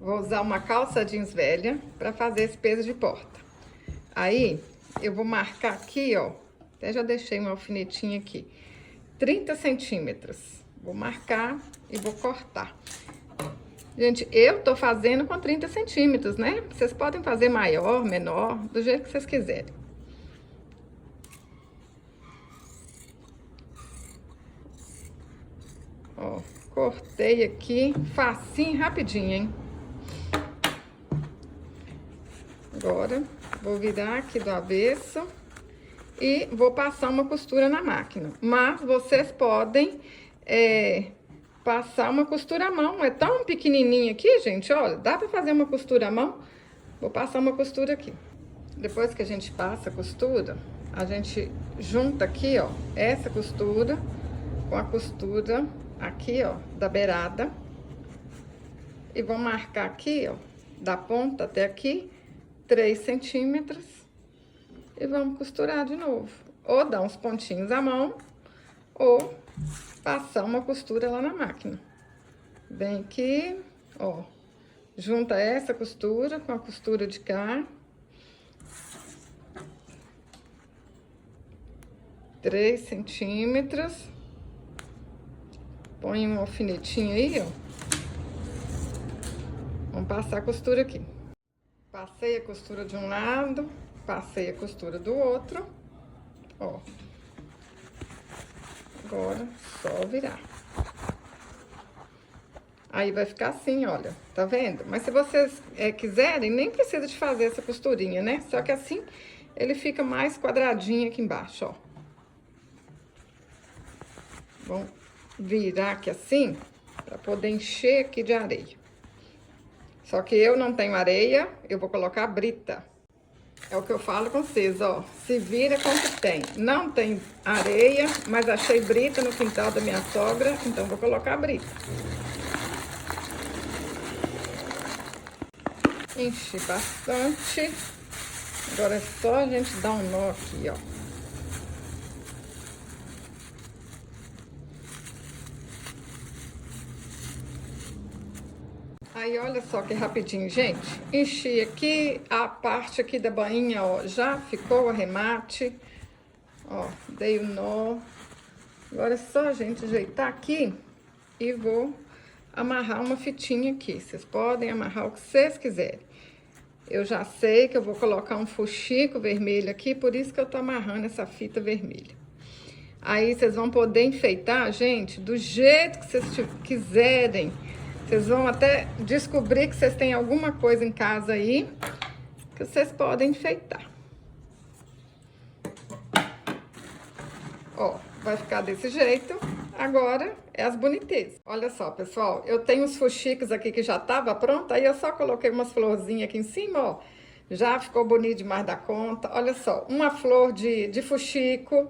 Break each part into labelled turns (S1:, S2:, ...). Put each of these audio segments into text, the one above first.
S1: vou usar uma calça jeans velha para fazer esse peso de porta. Aí, eu vou marcar aqui, ó, até já deixei uma alfinetinha aqui, 30 centímetros. Vou marcar e vou cortar. Gente, eu tô fazendo com 30 centímetros, né? Vocês podem fazer maior, menor, do jeito que vocês quiserem. Ó, cortei aqui, facinho, rapidinho, hein? Agora, vou virar aqui do avesso e vou passar uma costura na máquina. Mas vocês podem passar uma costura à mão. É tão pequenininho aqui, gente, olha, dá pra fazer uma costura à mão. Vou passar uma costura aqui. Depois que a gente passa a costura, a gente junta aqui, ó, essa costura com a costura aqui, ó, da beirada. E vou marcar aqui, ó, da ponta até aqui, 3 centímetros. E vamos costurar de novo. Ou dar uns pontinhos à mão, ou passar uma costura lá na máquina. Vem aqui, ó, junta essa costura com a costura de cá. 3 centímetros. Põe um alfinetinho aí, ó. Vamos passar a costura aqui. Passei a costura de um lado, passei a costura do outro, ó. Agora, só virar. Aí vai ficar assim, olha, tá vendo? Mas se vocês quiserem, nem precisa de fazer essa costurinha, né? Só que assim, ele fica mais quadradinho aqui embaixo, ó. Vamos virar aqui assim, pra poder encher aqui de areia. Só que eu não tenho areia, eu vou colocar brita. É o que eu falo com vocês, ó. Se vira com o que tem. Não tem areia, mas achei brita no quintal da minha sogra, então vou colocar brita. Enchi bastante. Agora é só a gente dar um nó aqui, ó. Aí, olha só que rapidinho, gente. Enchi aqui, a parte aqui da bainha, ó, já ficou o arremate. Ó, dei o nó. Agora é só a gente ajeitar aqui e vou amarrar uma fitinha aqui. Vocês podem amarrar o que vocês quiserem. Eu já sei que eu vou colocar um fuxico vermelho aqui, por isso que eu tô amarrando essa fita vermelha. Aí, vocês vão poder enfeitar, gente, do jeito que vocês quiserem. Vocês vão até descobrir que vocês têm alguma coisa em casa aí que vocês podem enfeitar. Ó, vai ficar desse jeito. Agora é as bonitezas. Olha só, pessoal, eu tenho os fuxicos aqui que já tava pronto, aí eu só coloquei umas florzinhas aqui em cima, ó. Já ficou bonito demais da conta. Olha só, uma flor de fuxico.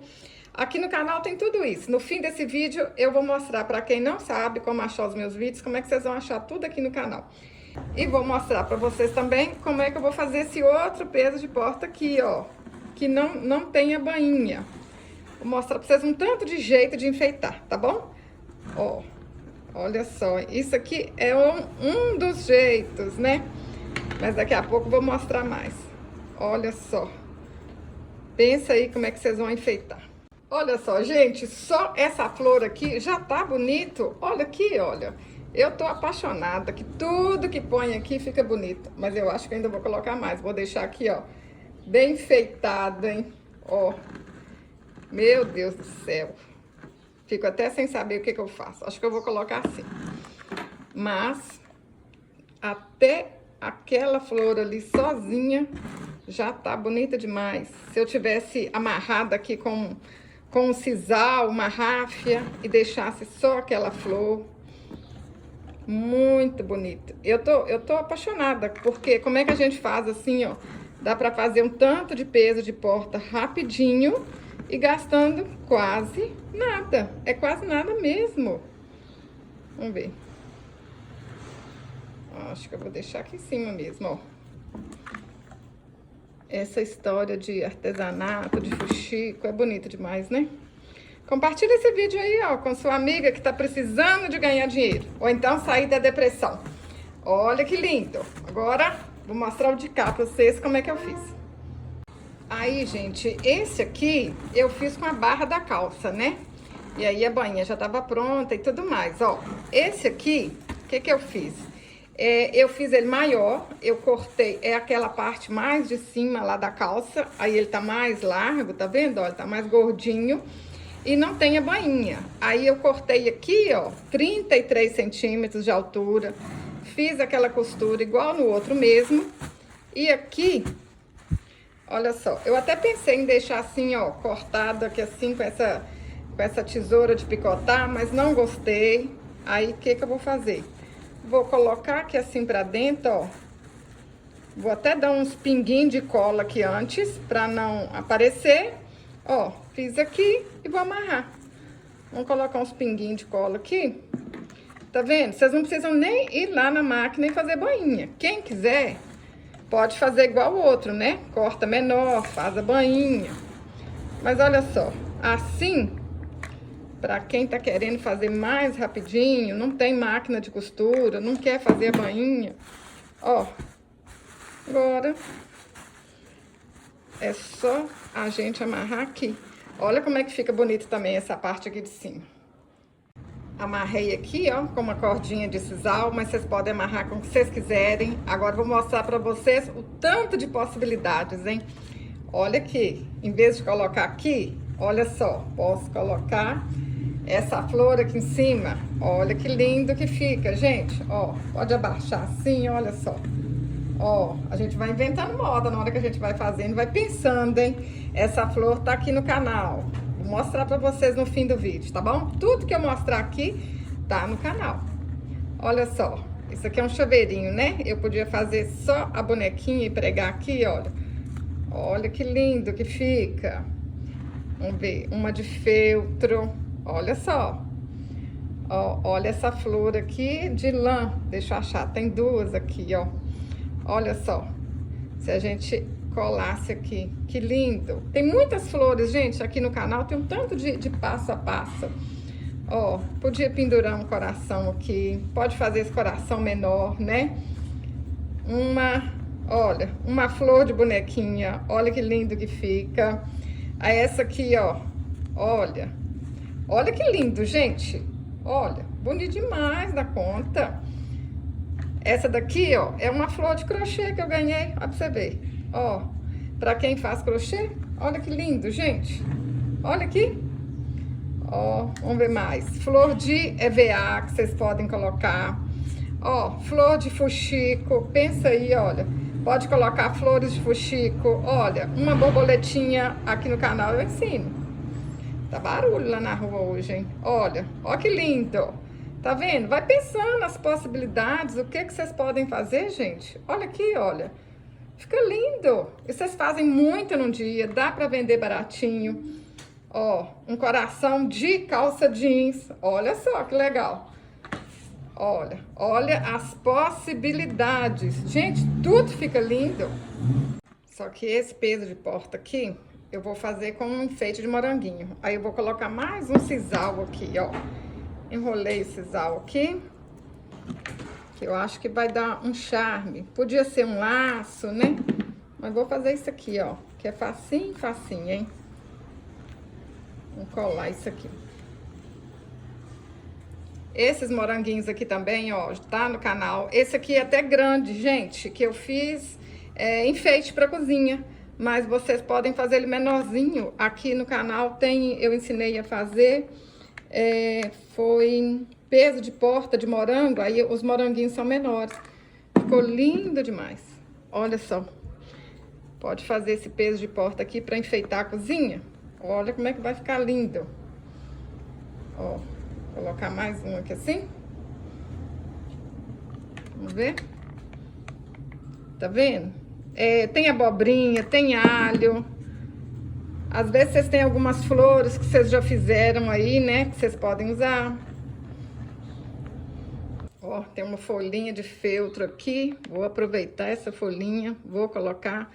S1: Aqui no canal tem tudo isso. No fim desse vídeo, eu vou mostrar pra quem não sabe como achar os meus vídeos, como é que vocês vão achar tudo aqui no canal. E vou mostrar pra vocês também como é que eu vou fazer esse outro peso de porta aqui, ó, que não tem a bainha. Vou mostrar pra vocês um tanto de jeito de enfeitar, tá bom? Ó, olha só, isso aqui é um dos jeitos, né? Mas daqui a pouco eu vou mostrar mais. Olha só. Pensa aí como é que vocês vão enfeitar. Olha só, gente, só essa flor aqui já tá bonito. Olha aqui, olha. Eu tô apaixonada que tudo que põe aqui fica bonito. Mas eu acho que ainda vou colocar mais. Vou deixar aqui, ó, bem enfeitado, hein? Ó, meu Deus do céu. Fico até sem saber o que eu faço. Acho que eu vou colocar assim. Mas, até aquela flor ali sozinha já tá bonita demais. Se eu tivesse amarrado aqui com um sisal, uma ráfia e deixasse só aquela flor. Muito bonito. Eu tô apaixonada, porque como é que a gente faz assim, ó? Dá pra fazer um tanto de peso de porta rapidinho e gastando quase nada. É quase nada mesmo. Vamos ver. Acho que eu vou deixar aqui em cima mesmo, ó. Essa história de artesanato, de fuxico, é bonita demais, né? Compartilha esse vídeo aí, ó, com sua amiga que tá precisando de ganhar dinheiro. Ou então sair da depressão. Olha que lindo. Agora, vou mostrar o de cá pra vocês como é que eu fiz. Aí, gente, esse aqui eu fiz com a barra da calça, né? E aí a bainha já tava pronta e tudo mais, ó. Esse aqui, o que que eu fiz? Eu fiz ele maior, eu cortei, aquela parte mais de cima lá da calça, aí ele tá mais largo, tá vendo? Ó, ele tá mais gordinho e não tem a bainha. Aí eu cortei aqui, ó, 33 centímetros de altura, fiz aquela costura igual no outro mesmo. E aqui, olha só, eu até pensei em deixar assim, ó, cortado aqui assim com essa tesoura de picotar, mas não gostei. Aí, o que que eu vou fazer? Vou colocar aqui assim pra dentro, ó. Vou até dar uns pinguinhos de cola aqui antes, pra não aparecer. Ó, fiz aqui e vou amarrar. Vamos colocar uns pinguinhos de cola aqui. Tá vendo? Vocês não precisam nem ir lá na máquina e fazer bainha. Quem quiser, pode fazer igual o outro, né? Corta menor, faz a bainha. Mas olha só, assim... Pra quem tá querendo fazer mais rapidinho, não tem máquina de costura, não quer fazer a bainha, ó, agora é só a gente amarrar aqui. Olha como é que fica bonito também essa parte aqui de cima. Amarrei aqui, ó, com uma cordinha de sisal, mas vocês podem amarrar com o que vocês quiserem. Agora vou mostrar pra vocês o tanto de possibilidades, hein? Olha aqui, em vez de colocar aqui, olha só, posso colocar... essa flor aqui em cima, olha que lindo que fica, gente. Ó, pode abaixar assim, olha só. Ó, a gente vai inventando moda na hora que a gente vai fazendo, vai pensando, hein? Essa flor tá aqui no canal. Vou mostrar pra vocês no fim do vídeo, tá bom? Tudo que eu mostrar aqui tá no canal. Olha só, isso aqui é um chaveirinho, né? Eu podia fazer só a bonequinha e pregar aqui, olha. Olha que lindo que fica. Vamos ver, uma de feltro. Olha só, ó, olha essa flor aqui de lã, deixa eu achar, tem duas aqui, ó. Olha só, se a gente colasse aqui, que lindo. Tem muitas flores, gente, aqui no canal, tem um tanto de passo a passo. Ó, podia pendurar um coração aqui, pode fazer esse coração menor, né? Olha, uma flor de bonequinha, olha que lindo que fica. Aí essa aqui, ó, olha... Olha que lindo, gente. Olha, bonito demais da conta. Essa daqui, ó, é uma flor de crochê que eu ganhei. Ó, pra você ver. Ó, pra quem faz crochê, olha que lindo, gente. Olha aqui. Ó, vamos ver mais. Flor de EVA que vocês podem colocar. Ó, flor de fuxico. Pensa aí, olha. Pode colocar flores de fuxico. Olha, uma borboletinha aqui no canal eu ensino. Tá barulho lá na rua hoje, hein? Olha, ó que lindo. Tá vendo? Vai pensando nas possibilidades, o que vocês podem fazer, gente. Olha aqui, olha. Fica lindo. E vocês fazem muito num dia, dá pra vender baratinho. Ó, um coração de calça jeans. Olha só que legal. Olha, olha as possibilidades. Gente, tudo fica lindo. Só que esse peso de porta aqui... eu vou fazer com um enfeite de moranguinho. Aí eu vou colocar mais um sisal aqui, ó. Enrolei o sisal aqui. Que eu acho que vai dar um charme. Podia ser um laço, né? Mas vou fazer isso aqui, ó. Que é facinho, facinho, hein? Vou colar isso aqui. Esses moranguinhos aqui também, ó, tá no canal. Esse aqui é até grande, gente, que eu fiz enfeite pra cozinha. Mas vocês podem fazer ele menorzinho. Aqui no canal tem, eu ensinei a fazer, foi peso de porta de morango, aí os moranguinhos são menores. Ficou lindo demais. Olha só. Pode fazer esse peso de porta aqui para enfeitar a cozinha. Olha como é que vai ficar lindo. Ó, vou colocar mais um aqui assim. Vamos ver. Tá vendo? Tem abobrinha, tem alho. Às vezes vocês têm algumas flores que vocês já fizeram aí, né? Que vocês podem usar. Ó, tem uma folhinha de feltro aqui. Vou aproveitar essa folhinha, vou colocar.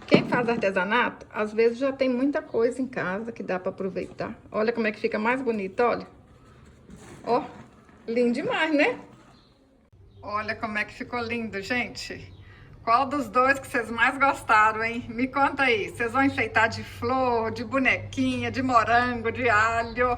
S1: Quem faz artesanato, às vezes já tem muita coisa em casa que dá pra aproveitar. Olha como é que fica mais bonito, olha. Ó, lindo demais, né? Olha como é que ficou lindo, gente. Qual dos dois que vocês mais gostaram, hein? Me conta aí. Vocês vão enfeitar de flor, de bonequinha, de morango, de alho?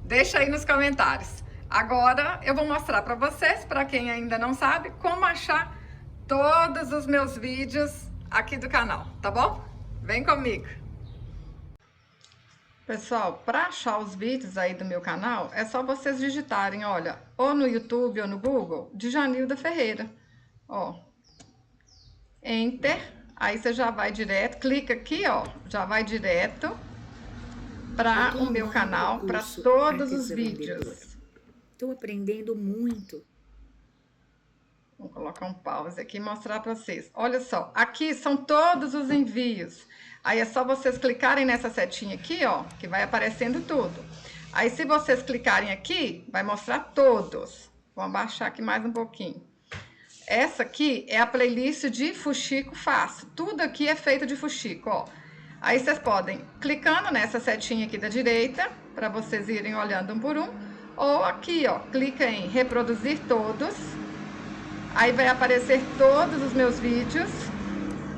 S1: Deixa aí nos comentários. Agora eu vou mostrar para vocês, para quem ainda não sabe, como achar todos os meus vídeos aqui do canal, tá bom? Vem comigo. Pessoal, para achar os vídeos aí do meu canal, é só vocês digitarem, olha, ou no YouTube ou no Google, Djanilda Ferreira. Ó, Enter, aí você já vai direto, clica aqui, ó, já vai direto para o meu canal, para todos os vídeos.
S2: Estou aprendendo muito.
S1: Vou colocar um pause aqui e mostrar para vocês. Olha só, aqui são todos os envios. Aí é só vocês clicarem nessa setinha aqui, ó, que vai aparecendo tudo. Aí se vocês clicarem aqui, vai mostrar todos. Vou abaixar aqui mais um pouquinho. Essa aqui é a playlist de fuxico fácil. Tudo aqui é feito de fuxico, ó. Aí vocês podem, clicando nessa setinha aqui da direita, para vocês irem olhando um por um. Ou aqui, ó, clica em reproduzir todos. Aí vai aparecer todos os meus vídeos.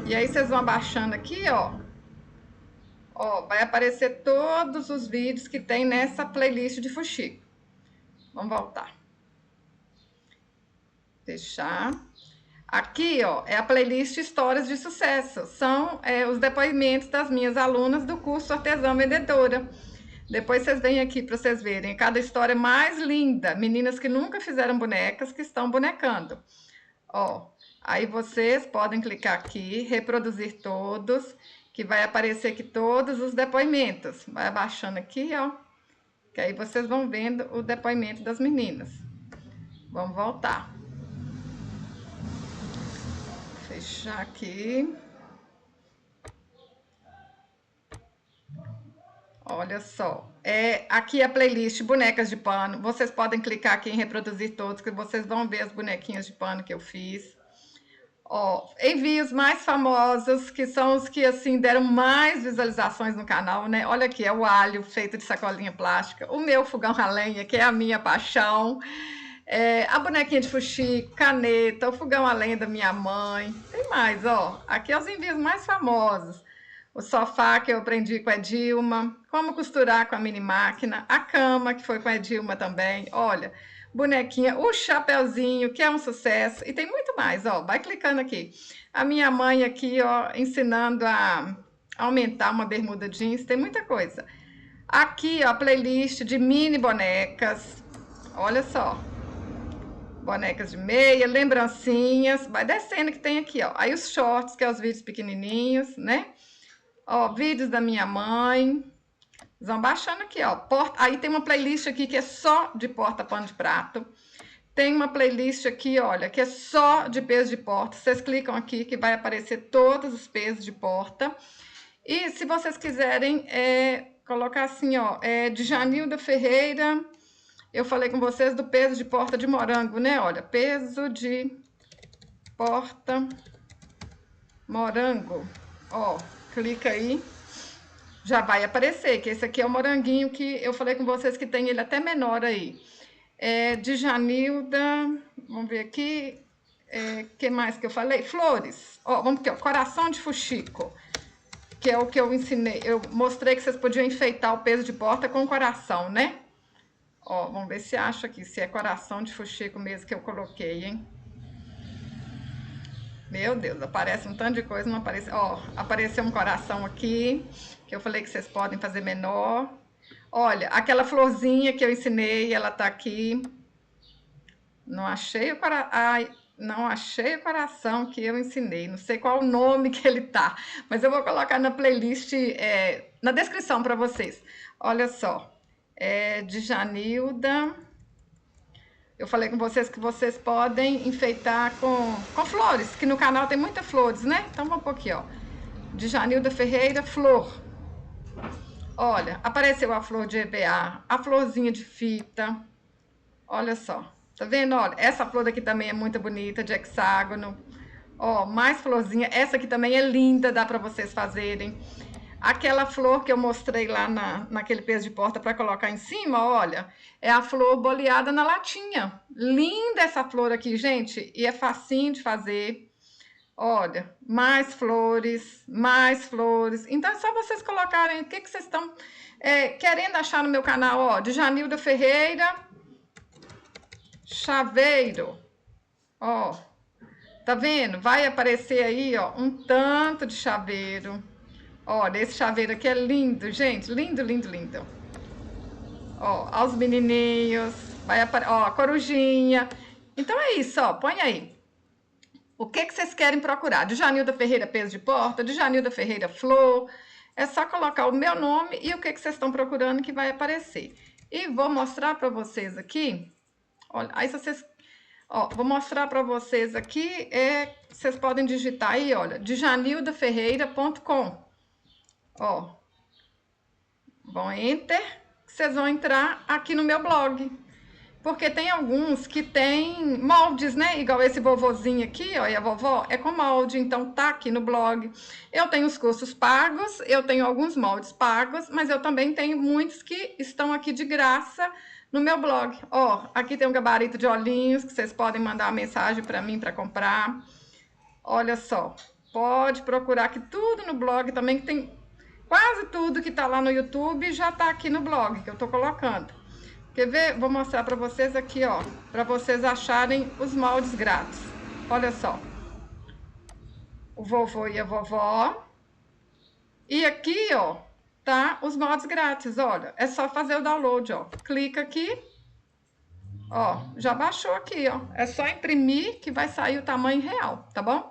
S1: E aí vocês vão abaixando aqui, ó. Ó, vai aparecer todos os vídeos que tem nessa playlist de fuxico. Vamos voltar. Fechar. Aqui, ó, é a playlist Histórias de Sucesso. São os depoimentos das minhas alunas do curso Artesã Vendedora. Depois vocês vêm aqui para vocês verem cada história mais linda. Meninas que nunca fizeram bonecas, que estão bonecando. Ó, aí vocês podem clicar aqui, reproduzir todos, que vai aparecer aqui todos os depoimentos. Vai abaixando aqui, ó, que aí vocês vão vendo o depoimento das meninas. Vamos voltar. Fechar aqui. Olha só, aqui a playlist Bonecas de Pano. Vocês podem clicar aqui em reproduzir todos, que vocês vão ver as bonequinhas de pano que eu fiz. Ó, envios mais famosos, que são os que, assim, deram mais visualizações no canal, né? Olha aqui, é o alho feito de sacolinha plástica, o meu fogão a lenha, que é a minha paixão, a bonequinha de fuxico, caneta, o fogão a lenha da minha mãe. Tem mais, ó, aqui é os envios mais famosos. O sofá que eu aprendi com a Edilma, como costurar com a mini máquina, a cama que foi com a Edilma também, olha, bonequinha, o chapeuzinho que é um sucesso e tem muito mais, ó, vai clicando aqui. A minha mãe aqui, ó, ensinando a aumentar uma bermuda jeans, tem muita coisa. Aqui, ó, a playlist de mini bonecas, olha só. Bonecas de meia, lembrancinhas, vai descendo que tem aqui, ó. Aí os shorts, que é os vídeos pequenininhos, né? Ó, vídeos da minha mãe. Vão baixando aqui, ó. Aí tem uma playlist aqui que é só de porta-pano de prato. Tem uma playlist aqui, olha, que é só de peso de porta. Vocês clicam aqui que vai aparecer todos os pesos de porta. E se vocês quiserem colocar assim, ó, Djanilda Ferreira, eu falei com vocês do peso de porta de morango, né? Olha, peso de porta morango. Ó, clica aí, já vai aparecer, que esse aqui é o moranguinho que eu falei com vocês que tem ele até menor aí. Djanilda, vamos ver aqui, que mais que eu falei? Flores, ó, vamos aqui, ó, coração de fuxico, que é o que eu ensinei, eu mostrei que vocês podiam enfeitar o peso de porta com coração, né? Ó, vamos ver se acha aqui, se é coração de fuxico mesmo que eu coloquei, hein? Meu Deus, aparece um tanto de coisa, não aparece. Ó, apareceu um coração aqui, que eu falei que vocês podem fazer menor. Olha, aquela florzinha que eu ensinei, ela tá aqui. Não achei o não achei o coração que eu ensinei. Não sei qual o nome que ele tá, mas eu vou colocar na playlist, na descrição para vocês. Olha só, Djanilda. Eu falei com vocês que vocês podem enfeitar com flores, que no canal tem muitas flores, né? Então vamos pôr aqui, ó. Djanilda Ferreira, flor. Olha, apareceu a flor de EBA, a florzinha de fita. Olha só, tá vendo? Olha, essa flor aqui também é muito bonita, de hexágono. Ó, mais florzinha. Essa aqui também é linda, dá pra vocês fazerem. Aquela flor que eu mostrei lá naquele peso de porta para colocar em cima, olha, é a flor boleada na latinha. Linda essa flor aqui, gente, e é facinho de fazer. Olha, mais flores, mais flores. Então é só vocês colocarem o que vocês estão querendo achar no meu canal, ó, de Janilda Ferreira, chaveiro, ó, tá vendo? Vai aparecer aí, ó, um tanto de chaveiro. Olha, esse chaveiro aqui é lindo, gente, lindo, lindo, lindo. Ó, aos menininhos, vai aparecer, ó, a corujinha. Então é isso, ó, põe aí. O que vocês querem procurar? De Janilda Ferreira peso de porta, de Janilda Ferreira flor. É só colocar o meu nome e o que vocês estão procurando que vai aparecer. E vou mostrar para vocês aqui. Olha, aí se vocês... Ó, vou mostrar para vocês aqui. Vocês podem digitar aí, olha, djanildaferreira.com. Ó. Vão enter, vocês vão entrar aqui no meu blog. Porque tem alguns que tem moldes, né? Igual esse vovozinho aqui, ó, e a vovó é com molde, então tá aqui no blog. Eu tenho os cursos pagos, eu tenho alguns moldes pagos, mas eu também tenho muitos que estão aqui de graça no meu blog. Ó, aqui tem um gabarito de olhinhos que vocês podem mandar uma mensagem para mim para comprar. Olha só, pode procurar aqui tudo no blog também, que tem quase tudo que tá lá no YouTube já tá aqui no blog que eu tô colocando. Quer ver? Vou mostrar para vocês aqui, ó, para vocês acharem os moldes grátis. Olha só. O vovô e a vovó. E aqui, ó, tá os moldes grátis, olha. É só fazer o download, ó. Clica aqui. Ó, já baixou aqui, ó. É só imprimir que vai sair o tamanho real, tá bom?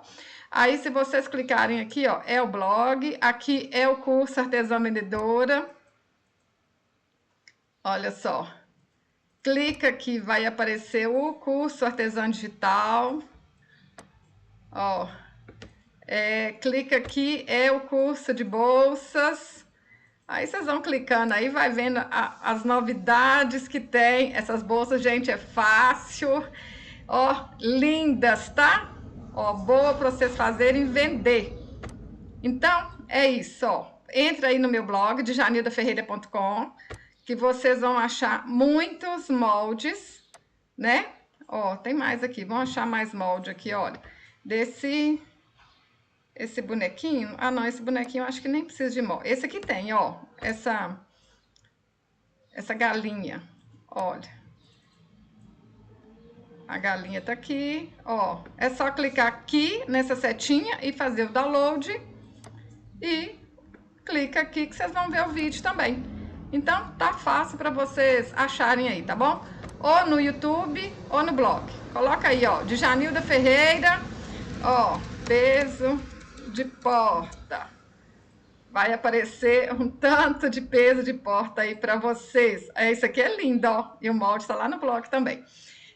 S1: Aí, se vocês clicarem aqui, ó, é o blog. Aqui é o curso Artesã Vendedora. Olha só. Clica aqui, vai aparecer o curso Artesã Digital. Ó, clica aqui, é o curso de bolsas. Aí vocês vão clicando aí, vai vendo as novidades que tem. Essas bolsas, gente, é fácil. Ó, lindas, tá? Ó, boa para vocês fazerem vender. Então, é isso, ó. Entra aí no meu blog, de janildaferreira.com. Que vocês vão achar muitos moldes, né? Ó, tem mais aqui, vão achar mais molde aqui, olha. Esse bonequinho, ah não, esse bonequinho eu acho que nem precisa de molde. Esse aqui tem, ó, essa galinha, olha. A galinha tá aqui, ó. É só clicar aqui nessa setinha e fazer o download. E clica aqui que vocês vão ver o vídeo também. Então, tá fácil para vocês acharem aí, tá bom? Ou no YouTube ou no blog. Coloca aí, ó, de Janilda Ferreira, ó, peso de porta. Vai aparecer um tanto de peso de porta aí para vocês. Isso aqui é lindo, ó, e o molde tá lá no blog também.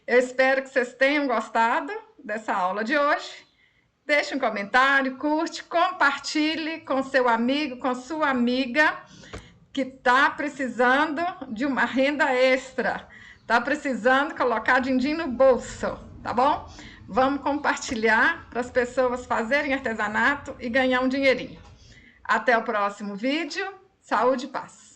S1: Eu espero que vocês tenham gostado dessa aula de hoje. Deixe um comentário, curte, compartilhe com seu amigo, com sua amiga, que tá precisando de uma renda extra, tá precisando colocar din-din no bolso, tá bom? Vamos compartilhar para as pessoas fazerem artesanato e ganhar um dinheirinho. Até o próximo vídeo. Saúde e paz!